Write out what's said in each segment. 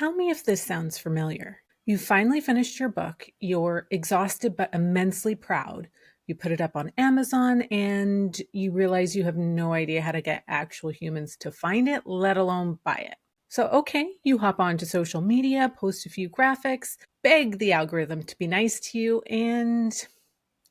Tell me if this sounds familiar. You finally finished your book, you're exhausted but immensely proud. You put it up on Amazon and you realize you have no idea how to get actual humans to find it, let alone buy it. So, okay, you hop onto social media, post a few graphics, beg the algorithm to be nice to you, and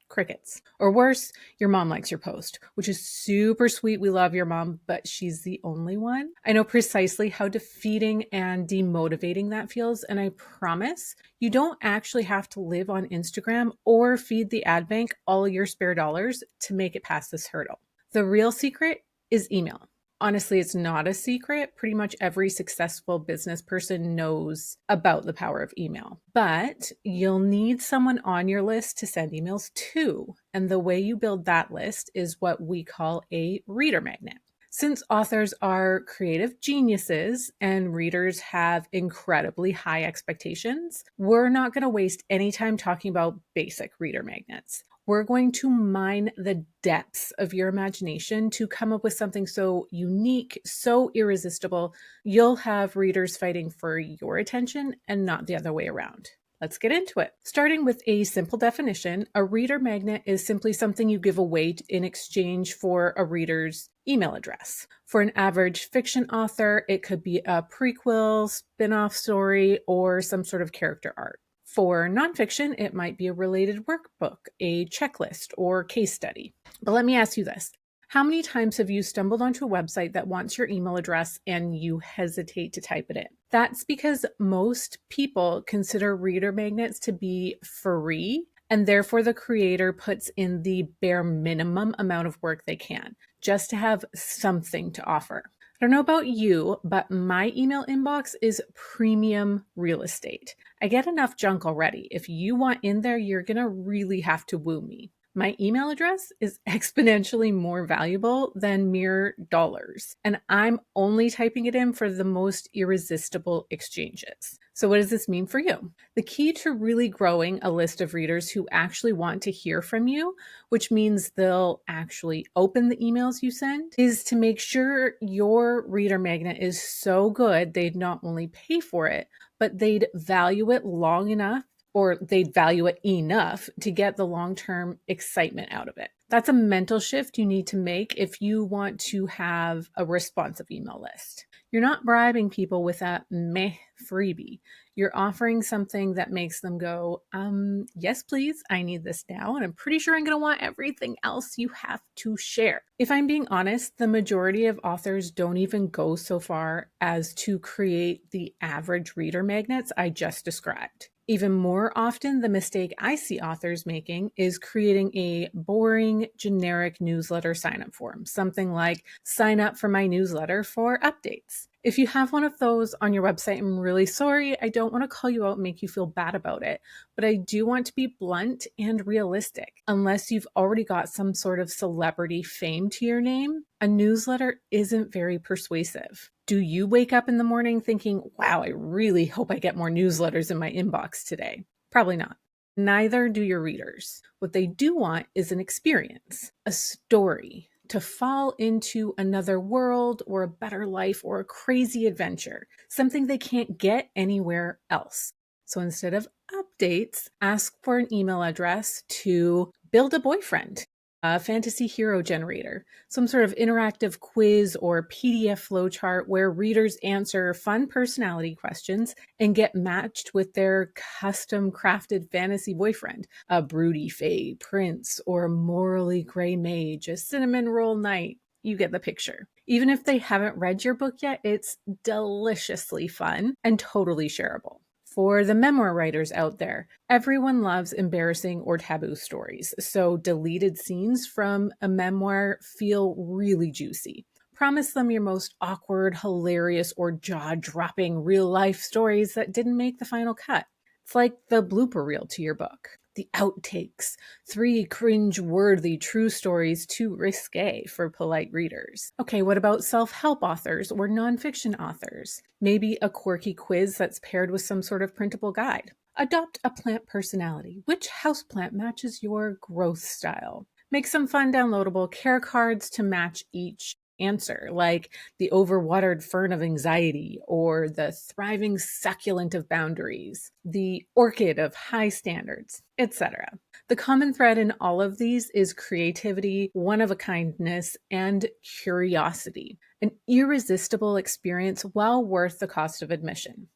crickets. Or worse, your mom likes your post, which is super sweet. We love your mom, but she's the only one. I know precisely how defeating and demotivating that feels. And I promise you don't actually have to live on Instagram or feed the ad bank all your spare dollars to make it past this hurdle. The real secret is email. Honestly, it's not a secret. Pretty much every successful business person knows about the power of email. But you'll need someone on your list to send emails to. And the way you build that list is what we call a reader magnet. Since authors are creative geniuses and readers have incredibly high expectations, we're not going to waste any time talking about basic reader magnets. We're going to mine the depths of your imagination to come up with something so unique, so irresistible, you'll have readers fighting for your attention and not the other way around. Let's get into it. Starting with a simple definition, a reader magnet is simply something you give away in exchange for a reader's email address. For an average fiction author, it could be a prequel, spin-off story, or some sort of character arc. For nonfiction, it might be a related workbook, a checklist, or case study. But let me ask you this. How many times have you stumbled onto a website that wants your email address and you hesitate to type it in? That's because most people consider reader magnets to be free, and therefore the creator puts in the bare minimum amount of work they can just to have something to offer. I don't know about you, but my email inbox is premium real estate. I get enough junk already. If you want in there, you're going to really have to woo me. My email address is exponentially more valuable than mere dollars, and I'm only typing it in for the most irresistible exchanges. So what does this mean for you? The key to really growing a list of readers who actually want to hear from you, which means they'll actually open the emails you send, is to make sure your reader magnet is so good they'd not only pay for it, but they'd value it long enough, or they'd value it enough to get the long-term excitement out of it. That's a mental shift you need to make if you want to have a responsive email list. You're not bribing people with a meh freebie. You're offering something that makes them go, yes, please, I need this now, and I'm pretty sure I'm going to want everything else you have to share. If I'm being honest, the majority of authors don't even go so far as to create the average reader magnets I just described. Even more often, the mistake I see authors making is creating a boring, generic newsletter sign-up form, something like sign up for my newsletter for updates. If you have one of those on your website, I'm really sorry. I don't want to call you out and make you feel bad about it, but I do want to be blunt and realistic. Unless you've already got some sort of celebrity fame to your name, a newsletter isn't very persuasive. Do you wake up in the morning thinking, wow, I really hope I get more newsletters in my inbox today? Probably not. Neither do your readers. What they do want is an experience, a story, to fall into another world or a better life or a crazy adventure, something they can't get anywhere else. So instead of updates, ask for an email address to build a boyfriend, a fantasy hero generator, some sort of interactive quiz or PDF flowchart where readers answer fun personality questions and get matched with their custom crafted fantasy boyfriend, a broody fae prince or a morally gray mage, a cinnamon roll knight. You get the picture. Even if they haven't read your book yet, it's deliciously fun and totally shareable. For the memoir writers out there, everyone loves embarrassing or taboo stories, so deleted scenes from a memoir feel really juicy. Promise them your most awkward, hilarious, or jaw-dropping real-life stories that didn't make the final cut. It's like the blooper reel to your book. The outtakes, 3 cringe-worthy true stories too risque for polite readers. Okay, what about self-help authors or nonfiction authors? Maybe a quirky quiz that's paired with some sort of printable guide. Adopt a plant personality. Which houseplant matches your growth style? Make some fun downloadable care cards to match each answer, like the overwatered fern of anxiety or the thriving succulent of boundaries, the orchid of high standards, etc. The common thread in all of these is creativity, one-of-a-kindness, and curiosity, an irresistible experience well worth the cost of admission.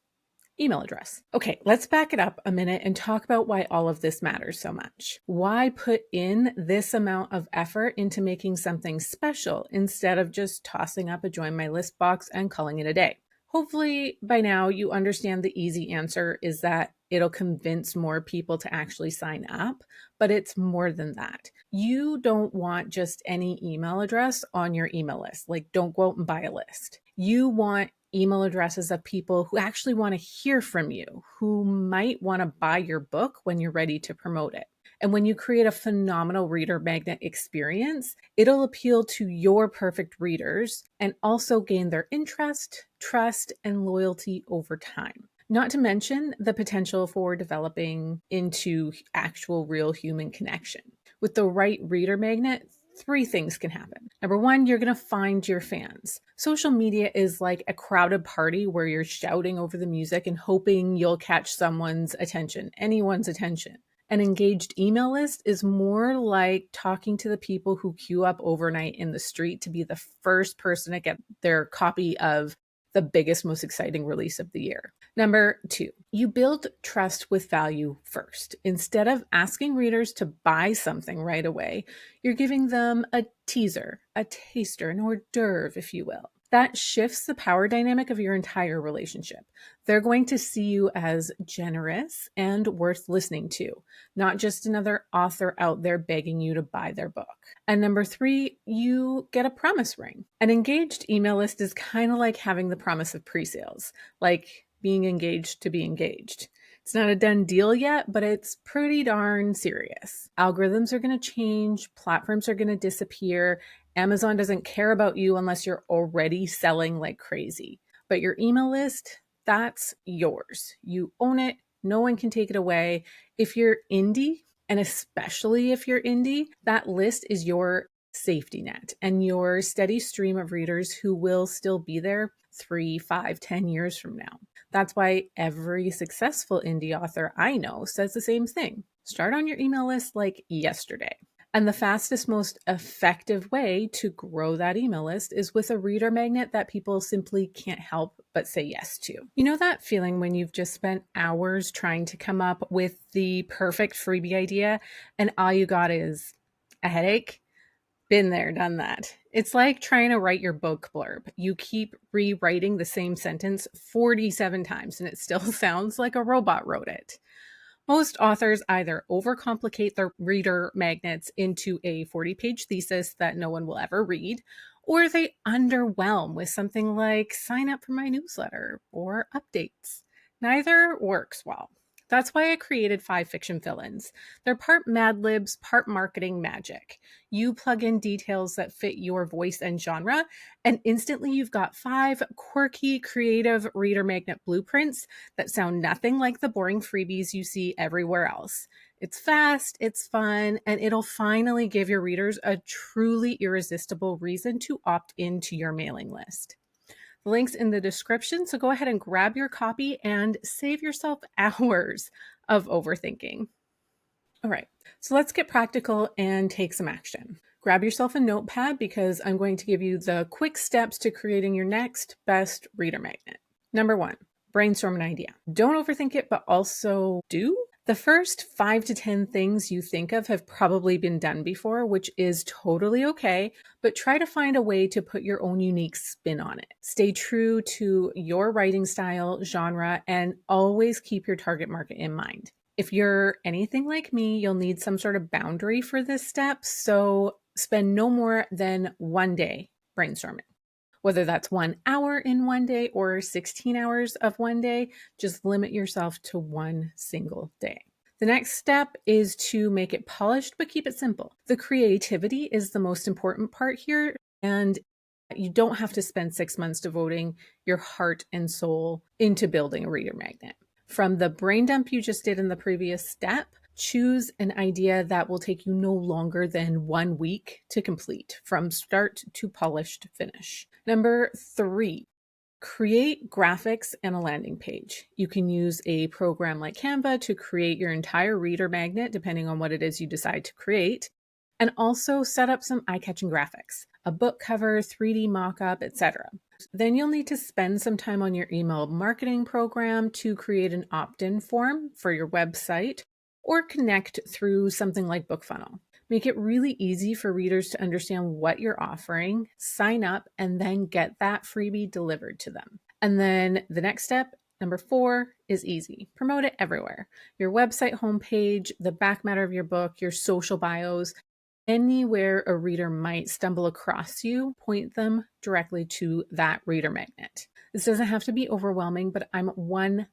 Email address. Okay, let's back it up a minute and talk about why all of this matters so much. Why put in this amount of effort into making something special instead of just tossing up a join my list box and calling it a day? Hopefully by now you understand the easy answer is that it'll convince more people to actually sign up, but it's more than that. You don't want just any email address on your email list. Like, don't go out and buy a list. You want email addresses of people who actually want to hear from you, who might want to buy your book when you're ready to promote it. And when you create a phenomenal reader magnet experience, it'll appeal to your perfect readers and also gain their interest, trust, and loyalty over time. Not to mention the potential for developing into actual real human connection. With the right reader magnet, 3 things can happen. Number 1, you're going to find your fans. Social media is like a crowded party where you're shouting over the music and hoping you'll catch someone's attention, anyone's attention. An engaged email list is more like talking to the people who queue up overnight in the street to be the first person to get their copy of the biggest, most exciting release of the year. Number 2, you build trust with value first. Instead of asking readers to buy something right away, you're giving them a teaser, a taster, an hors d'oeuvre, if you will. That shifts the power dynamic of your entire relationship. They're going to see you as generous and worth listening to, not just another author out there begging you to buy their book. And number 3, you get a promise ring. An engaged email list is kind of like having the promise of pre-sales, like being engaged to be engaged. It's not a done deal yet, but it's pretty darn serious. Algorithms are going to change, platforms are going to disappear. Amazon doesn't care about you unless you're already selling like crazy. But your email list, that's yours. You own it. No one can take it away. If you're indie, and especially if you're indie, that list is your safety net and your steady stream of readers who will still be there 3, 5, 10 years from now. That's why every successful indie author I know says the same thing. Start on your email list like yesterday. And the fastest, most effective way to grow that email list is with a reader magnet that people simply can't help but say yes to. You know that feeling when you've just spent hours trying to come up with the perfect freebie idea and all you got is a headache? Been there, done that. It's like trying to write your book blurb. You keep rewriting the same sentence 47 times and it still sounds like a robot wrote it. Most authors either overcomplicate their reader magnets into a 40-page thesis that no one will ever read, or they underwhelm with something like sign up for my newsletter or updates. Neither works well. That's why I created 5 fiction fill-ins. They're part Mad Libs, part marketing magic. You plug in details that fit your voice and genre, and instantly you've got 5 quirky, creative reader magnet blueprints that sound nothing like the boring freebies you see everywhere else. It's fast, it's fun, and it'll finally give your readers a truly irresistible reason to opt into your mailing list. The link's in the description, so go ahead and grab your copy and save yourself hours of overthinking. All right, so let's get practical and take some action. Grab yourself a notepad because I'm going to give you the quick steps to creating your next best reader magnet. Number 1, brainstorm an idea. Don't overthink it, but also do. The first 5 to 10 things you think of have probably been done before, which is totally okay, but try to find a way to put your own unique spin on it. Stay true to your writing style, genre, and always keep your target market in mind. If you're anything like me, you'll need some sort of boundary for this step, so spend no more than 1 day brainstorming. Whether that's 1 hour in 1 day or 16 hours of 1 day, just limit yourself to 1 single day. The next step is to make it polished, but keep it simple. The creativity is the most important part here, and you don't have to spend 6 months devoting your heart and soul into building a reader magnet. From the brain dump you just did in the previous step Choose an idea that will take you no longer than 1 week to complete from start to polished finish. Number 3, create graphics and a landing page. You can use a program like Canva to create your entire reader magnet, depending on what it is you decide to create, and also set up some eye-catching graphics, a book cover, 3D mock-up, etc. Then you'll need to spend some time on your email marketing program to create an opt-in form for your website or connect through something like BookFunnel. Make it really easy for readers to understand what you're offering, sign up, and then get that freebie delivered to them. And then the next step, number 4, is easy. Promote it everywhere. Your website homepage, the back matter of your book, your social bios, anywhere a reader might stumble across you, point them directly to that reader magnet. This doesn't have to be overwhelming, but I'm 100%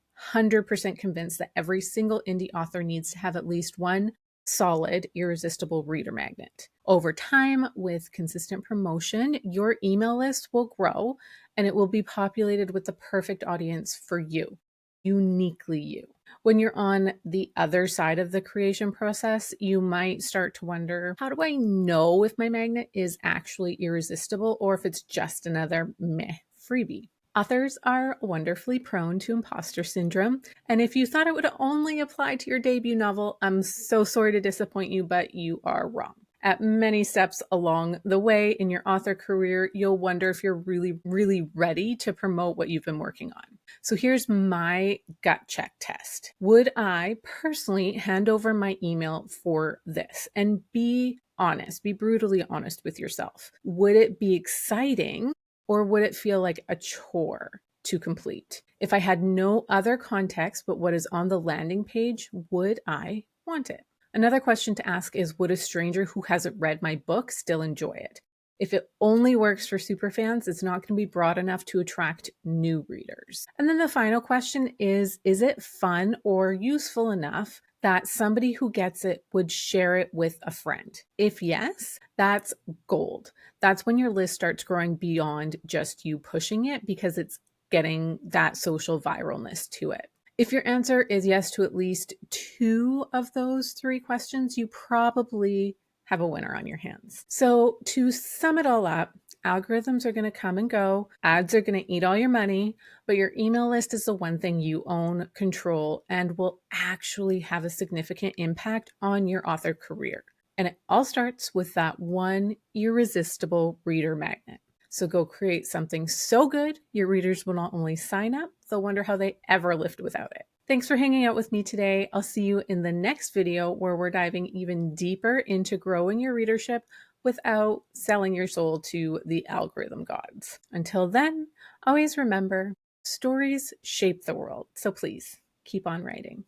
convinced that every single indie author needs to have at least one solid, irresistible reader magnet. Over time, with consistent promotion, your email list will grow and it will be populated with the perfect audience for you, uniquely you. When you're on the other side of the creation process, you might start to wonder, how do I know if my magnet is actually irresistible or if it's just another meh freebie? Authors are wonderfully prone to imposter syndrome, and if you thought it would only apply to your debut novel, I'm so sorry to disappoint you, but you are wrong. At many steps along the way in your author career, you'll wonder if you're really ready to promote what you've been working on. So here's my gut check test. Would I personally hand over my email for this? And be honest, be brutally honest with yourself. Would it be exciting? Or would it feel like a chore to complete? If I had no other context but what is on the landing page, would I want it? Another question to ask is, would a stranger who hasn't read my book still enjoy it? If it only works for superfans, it's not going to be broad enough to attract new readers. And then the final question is it fun or useful enough that somebody who gets it would share it with a friend? If yes, that's gold. That's when your list starts growing beyond just you pushing it because it's getting that social viralness to it. If your answer is yes to at least 2 of those 3 questions, you probably have a winner on your hands. So to sum it all up, algorithms are going to come and go, ads are going to eat all your money, but your email list is the one thing you own, control, and will actually have a significant impact on your author career. And it all starts with that one irresistible reader magnet. So go create something so good, your readers will not only sign up, they'll wonder how they ever lived without it. Thanks for hanging out with me today. I'll see you in the next video where we're diving even deeper into growing your readership without selling your soul to the algorithm gods. Until then, always remember, stories shape the world. So please keep on writing.